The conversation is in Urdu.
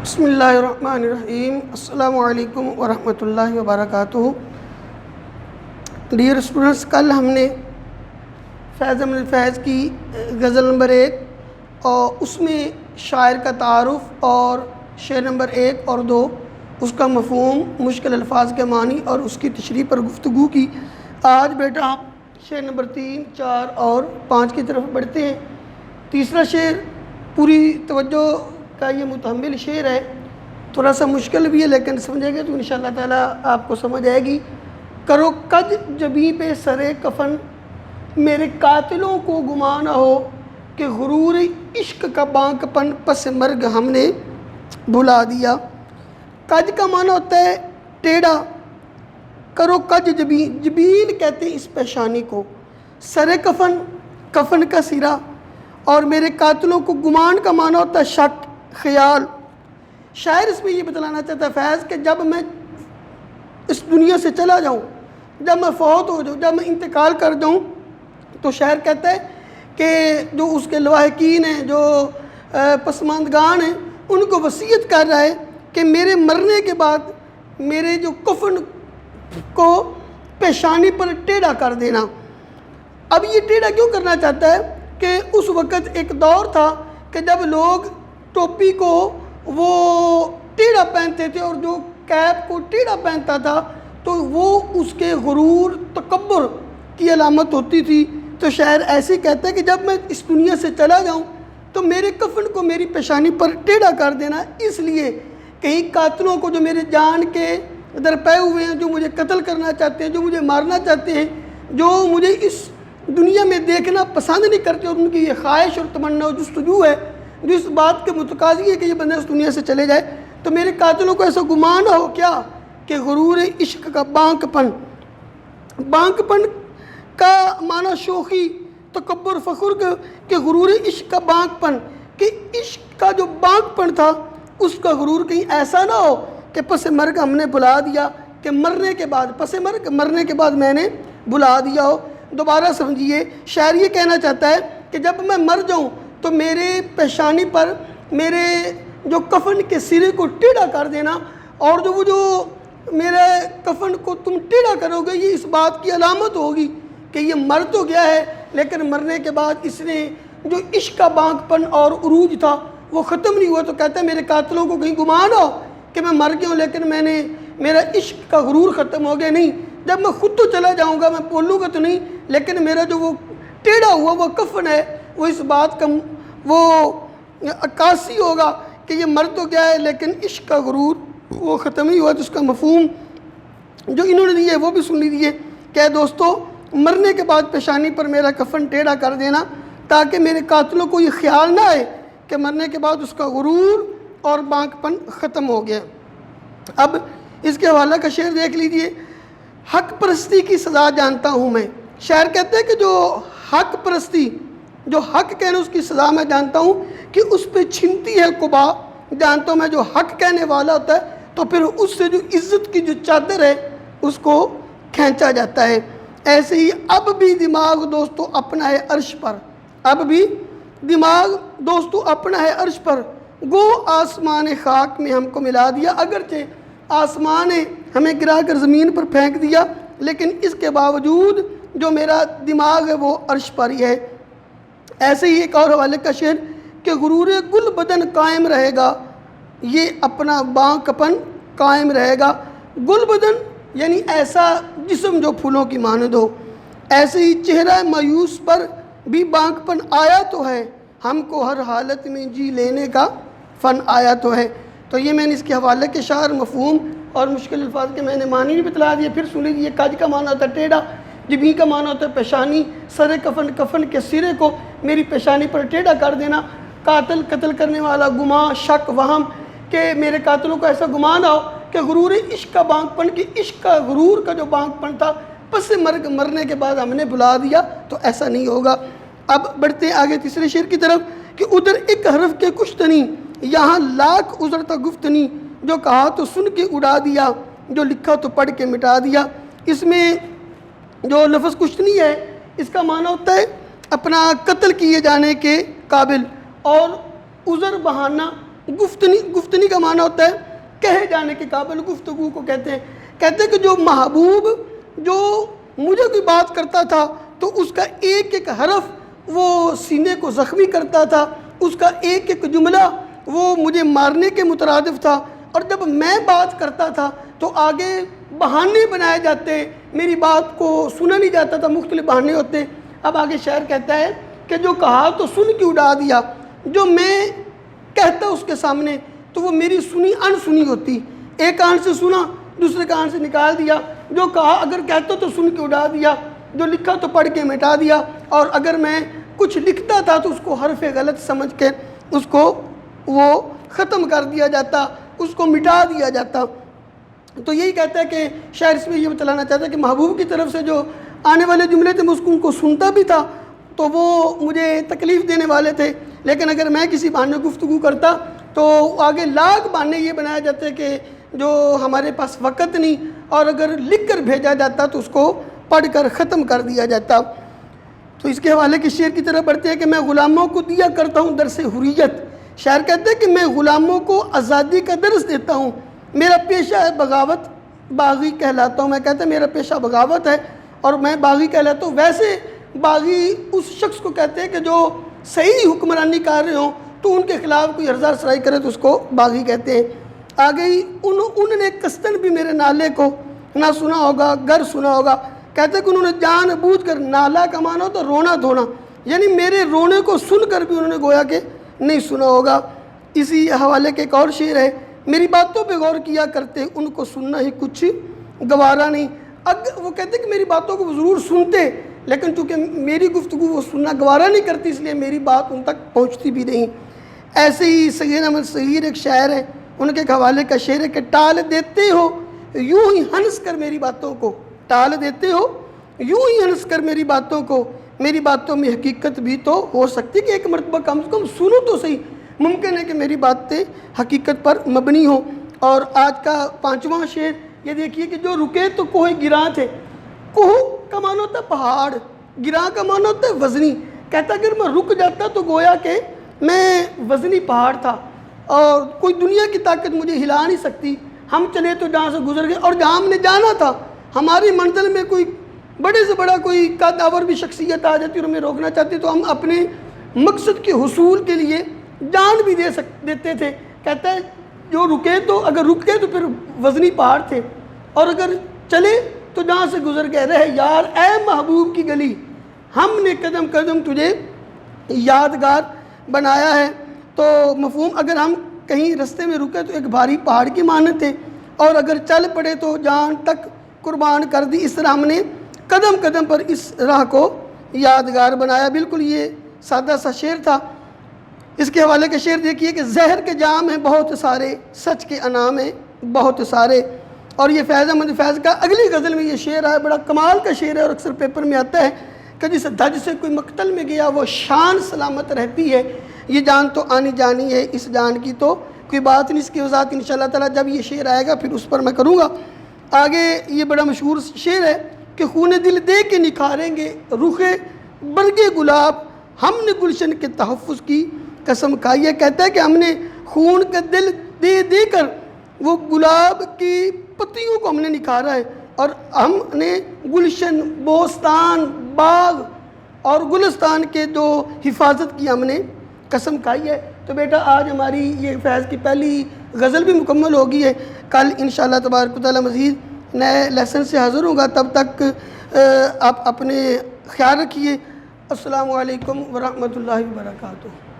بسم اللہ الرحمن الرحیم۔ السلام علیکم ورحمۃ اللہ وبرکاتہ۔ ڈیئر اسٹوڈنٹس، کل ہم نے فیض احمد فیض کی غزل نمبر 1 اور اس میں شاعر کا تعارف اور شعر نمبر 1 اور 2 اس کا مفہوم، مشکل الفاظ کے معنی اور اس کی تشریح پر گفتگو کی۔ آج بیٹا شعر نمبر 3، 4 اور 5 کی طرف بڑھتے ہیں۔ تیسرا شعر پوری توجہ کا یہ متحمل شعر ہے، تھوڑا سا مشکل بھی ہے لیکن سمجھیں گے تو انشاءاللہ تعالیٰ آپ کو سمجھ آئے گی۔ کرو کج جبیں پہ سرے کفن، میرے قاتلوں کو گمان نہ ہو کہ غرور عشق کا بانک پن پس مرگ ہم نے بھلا دیا۔ کج کا معنی ہوتا ہے ٹیڑھا۔ کرو کج جبین، جبین کہتے ہیں اس پیشانی کو، سرے کفن، کفن کا سرا، اور میرے قاتلوں کو گمان کا معنی ہوتا ہے شک، خیال۔ شاعر اس میں یہ بتلانا چاہتا ہے فیض کہ جب میں اس دنیا سے چلا جاؤں، جب میں فوت ہو جاؤں، جب میں انتقال کر جاؤں، تو شاعر کہتا ہے کہ جو اس کے لواحقین ہیں، جو پسماندگان ہیں، ان کو وصیت کر رہا ہے کہ میرے مرنے کے بعد میرے جو کفن کو پیشانی پر ٹیڑھا کر دینا۔ اب یہ ٹیڑھا کیوں کرنا چاہتا ہے کہ اس وقت ایک دور تھا کہ جب لوگ ٹوپی کو وہ ٹیڑھا پہنتے تھے، اور جو کیپ کو ٹیڑھا پہنتا تھا تو وہ اس کے غرور، تکبر کی علامت ہوتی تھی۔ تو شاعر ایسے کہتا ہے کہ جب میں اس دنیا سے چلا جاؤں تو میرے کفن کو میری پیشانی پر ٹیڑھا کر دینا، اس لیے کہیں قاتلوں کو جو میرے جان کے درپے ہوئے ہیں، جو مجھے قتل کرنا چاہتے ہیں، جو مجھے مارنا چاہتے ہیں، جو مجھے اس دنیا میں دیکھنا پسند نہیں کرتے، اور ان کی یہ خواہش اور تمنا و جستجو ہے جو اس بات کے متقاضی ہے کہ یہ بندہ اس دنیا سے چلے جائے، تو میرے قاتلوں کو ایسا گمان ہو کیا کہ غرور عشق کا بانک پن۔ بانک پن کا معنی شوخی، تکبر، فخر، کہ غرور عشق کا بانک پن، کہ عشق کا جو بانک پن تھا اس کا غرور کہیں ایسا نہ ہو کہ پس مرگ ہم نے بھلا دیا، کہ مرنے کے بعد، پس مرگ مرنے کے بعد میں نے بھلا دیا ہو۔ دوبارہ سمجھیے، شاعر یہ کہنا چاہتا ہے کہ جب میں مر جاؤں تو میرے پیشانی پر میرے جو کفن کے سرے کو ٹیڑھا کر دینا، اور جو میرے کفن کو تم ٹیڑھا کرو گے، یہ اس بات کی علامت ہوگی کہ یہ مر تو گیا ہے لیکن مرنے کے بعد اس نے جو عشق کا بانک پن اور عروج تھا وہ ختم نہیں ہوا۔ تو کہتا ہے میرے قاتلوں کو کہیں گمان ہو کہ میں مر گیا ہوں لیکن میرا عشق کا غرور ختم ہو گیا نہیں، جب میں خود تو چلا جاؤں گا، میں بولوں گا تو نہیں، لیکن میرا جو وہ ٹیڑھا ہوا وہ کفن ہے، وہ اس بات کا وہ عکاسی ہوگا کہ یہ مر تو گیا ہے لیکن عشق کا غرور وہ ختم نہیں ہوا۔ تو اس کا مفہوم جو انہوں نے دیے وہ بھی سن لیجیے کہ دوستو، مرنے کے بعد پیشانی پر میرا کفن ٹیڑھا کر دینا تاکہ میرے قاتلوں کو یہ خیال نہ آئے کہ مرنے کے بعد اس کا غرور اور بانک پن ختم ہو گیا۔ اب اس کے حوالہ کا شعر دیکھ لیجیے۔ حق پرستی کی سزا جانتا ہوں میں۔ شاعر کہتے ہیں کہ جو حق پرستی، جو حق کہنا، اس کی سزا میں جانتا ہوں کہ اس پہ چھنتی ہے قبا۔ جانتا ہوں میں جو حق کہنے والا ہوتا ہے تو پھر اس سے جو عزت کی جو چادر ہے اس کو کھینچا جاتا ہے۔ ایسے ہی اب بھی دماغ دوستو اپنا ہے عرش پر، اب بھی دماغ دوستو اپنا ہے عرش پر، گو آسمان خاک میں ہم کو ملا دیا۔ اگرچہ آسمان نے ہمیں گرا کر زمین پر پھینک دیا لیکن اس کے باوجود جو میرا دماغ ہے وہ عرش پر ہی ہے۔ ایسے ہی ایک اور حوالے کا شعر کہ غرور گل بدن قائم رہے گا، یہ اپنا بانک پن قائم رہے گا۔ گل بدن یعنی ایسا جسم جو پھولوں کی مانند ہو، ایسے ہی چہرہ مایوس پر بھی بانک پن آیا تو ہے، ہم کو ہر حالت میں جی لینے کا فن آیا تو ہے۔ تو یہ میں نے اس کے حوالے کے شعر، مفہوم اور مشکل الفاظ کے میں نے معنی بھی بتلا دیے۔ پھر سن لیجیے، کج کا معنی ہوتا ہے ٹیڑھا، جبیں کا معنی ہوتا ہے پیشانی، سر کفن، کفن کے سرے کو میری پیشانی پر ٹیڑھا کر دینا، قاتل، قتل کرنے والا، گمان، شک، وہم، کہ میرے قاتلوں کو ایسا گمان ہو کہ غرور عشق کا بانک پن، کہ عشق کا غرور کا جو بانک پن تھا پس مرگ مرنے کے بعد ہم نے بھلا دیا، تو ایسا نہیں ہوگا۔ اب بڑھتے ہیں آگے تیسرے شعر کی طرف کہ ادھر ایک حرف کے کشتنی، یہاں لاکھ عذر تھا گفتنی، جو کہا تو سن کے اڑا دیا، جو لکھا تو پڑھ کے مٹا دیا۔ اس میں جو لفظ کشتنی ہے اس کا معنی ہوتا ہے اپنا قتل کیے جانے کے قابل، اور عذر بہانہ گفتنی کا معنی ہوتا ہے کہے جانے کے قابل، گفتگو کو کہتے ہیں۔ کہتے ہیں کہ جو محبوب جو مجھے کوئی بات کرتا تھا تو اس کا ایک ایک حرف وہ سینے کو زخمی کرتا تھا، اس کا ایک ایک جملہ وہ مجھے مارنے کے مترادف تھا، اور جب میں بات کرتا تھا تو آگے بہانے بنائے جاتے، میری بات کو سنا نہیں جاتا تھا، مختلف بہانے ہوتے۔ اب آگے شاعر کہتا ہے کہ جو کہا تو سن کے اڑا دیا، جو میں کہتا اس کے سامنے تو وہ میری سنی انسنی ہوتی، ایک کان سے سنا دوسرے کان سے نکال دیا، جو کہا اگر کہتا تو سن کے اڑا دیا، جو لکھا تو پڑھ کے مٹا دیا، اور اگر میں کچھ لکھتا تھا تو اس کو حرف غلط سمجھ کے اس کو وہ ختم کر دیا جاتا، اس کو مٹا دیا جاتا۔ تو یہی کہتا ہے کہ شاعر اس میں یہ بتلانا چاہتا ہے کہ محبوب کی طرف سے جو آنے والے جملے تھے میں اس کو ان کو سنتا بھی تھا تو وہ مجھے تکلیف دینے والے تھے، لیکن اگر میں کسی بہانے گفتگو کرتا تو آگے لاکھ بہانے یہ بنایا جاتے کہ جو ہمارے پاس وقت نہیں، اور اگر لکھ کر بھیجا جاتا تو اس کو پڑھ کر ختم کر دیا جاتا۔ تو اس کے حوالے کے شعر کی طرف بڑھتے ہیں کہ میں غلاموں کو دیا کرتا ہوں درس حریت۔ شاعر کہتے ہیں کہ میں غلاموں کو آزادی کا درس دیتا ہوں، میرا پیشہ ہے بغاوت، باغی کہلاتا ہوں۔ میں کہتا ہوں میرا پیشہ بغاوت ہے اور میں باغی کہلاتا ہوں۔ ویسے باغی اس شخص کو کہتے ہیں کہ جو صحیح حکمرانی کر رہے ہوں تو ان کے خلاف کوئی ہرزہ سرائی کرے تو اس کو باغی کہتے ہیں۔ آگے ہی انہوں نے قصداً بھی میرے نالے کو نہ سنا ہوگا گر سنا ہوگا۔ کہتے ہیں کہ انہوں نے جان بوجھ کر، نالا کا معنی ہوتا رونا دھونا، یعنی میرے رونے کو سن کر بھی انہوں نے گویا کہ نہیں سنا ہوگا۔ اسی حوالے کے ایک اور شعر ہے، میری باتوں پہ غور کیا کرتے ان کو سننا ہی کچھ گوارا نہیں۔ وہ کہتے ہیں کہ میری باتوں کو ضرور سنتے لیکن چونکہ میری گفتگو وہ سننا گوارا نہیں کرتی اس لیے میری بات ان تک پہنچتی بھی نہیں۔ ایسے ہی سید احمد صغیر ایک شاعر ہے، ان کے ایک حوالے کا شعر ہے کہ ٹال دیتے ہو یوں ہی ہنس کر میری باتوں کو، ٹال دیتے ہو یوں ہی ہنس کر میری باتوں کو، میری باتوں میں حقیقت بھی تو ہو سکتی کہ ایک مرتبہ کم سے کم سنو تو صحیح، ممکن ہے کہ میری باتیں حقیقت پر مبنی ہوں۔ اور آج کا 5واں شعر یہ دیکھیے کہ جو رکے تو کوہ گراں تھے۔ کوہ کا معنی ہوتا ہے پہاڑ، گراں کا معنی ہوتا ہے وزنی۔ کہتا اگر میں رک جاتا تو گویا کہ میں وزنی پہاڑ تھا اور کوئی دنیا کی طاقت مجھے ہلا نہیں سکتی۔ ہم چلے تو جہاں سے گزر گئے اور جہاں ہم نے جانا تھا ہماری منزل میں کوئی بڑے سے بڑا کوئی قدآور بھی شخصیت آ جاتی اور ہمیں روکنا چاہتی تو ہم اپنے مقصد کے حصول کے لیے جان بھی دیتے تھے۔ کہتا ہے جو رکے تو اگر رکے تو پھر وزنی پہاڑ تھے اور اگر چلے تو جہاں سے گزر گئے رہے یار اے محبوب کی گلی، ہم نے قدم قدم تجھے یادگار بنایا ہے۔ تو مفہوم اگر ہم کہیں رستے میں رکے تو ایک بھاری پہاڑ کی مانند تھے اور اگر چل پڑے تو جان تک قربان کر دی، اس طرح ہم نے قدم قدم پر اس راہ کو یادگار بنایا۔ بالکل یہ سادہ سا شعر تھا۔ اس کے حوالے کے شعر دیکھیے کہ زہر کے جام ہیں بہت سارے، سچ کے انعام ہیں بہت سارے۔ اور یہ فیض احمد فیض کا اگلی غزل میں یہ شعر آیا، بڑا کمال کا شعر ہے اور اکثر پیپر میں آتا ہے کہ جس دھج سے کوئی مقتل میں گیا وہ شان سلامت رہتی ہے، یہ جان تو آنی جانی ہے اس جان کی تو کوئی بات نہیں۔ اس کی وضاحت انشاءاللہ تعالیٰ جب یہ شعر آئے گا پھر اس پر میں کروں گا۔ آگے یہ بڑا مشہور شعر ہے کہ خون دل دے کے نکھاریں گے رخ برگ گلاب، ہم نے گلشن کے تحفظ کی قسم کھائی ہے۔ کہتا ہے کہ ہم نے خون کا دل دے دے کر وہ گلاب کی پتیوں کو ہم نے نکھارا ہے اور ہم نے گلشن، بوستان، باغ اور گلستان کے جو حفاظت کی ہم نے قسم کھائی ہے۔ تو بیٹا آج ہماری یہ فیض کی پہلی غزل بھی مکمل ہوگی ہے، کل انشاءاللہ تبارک و تعالیٰ مزید نئے لیسن سے حاضر ہوں گا، تب تک آپ اپنے خیال رکھیے۔ السلام علیکم ورحمۃ اللہ وبرکاتہ۔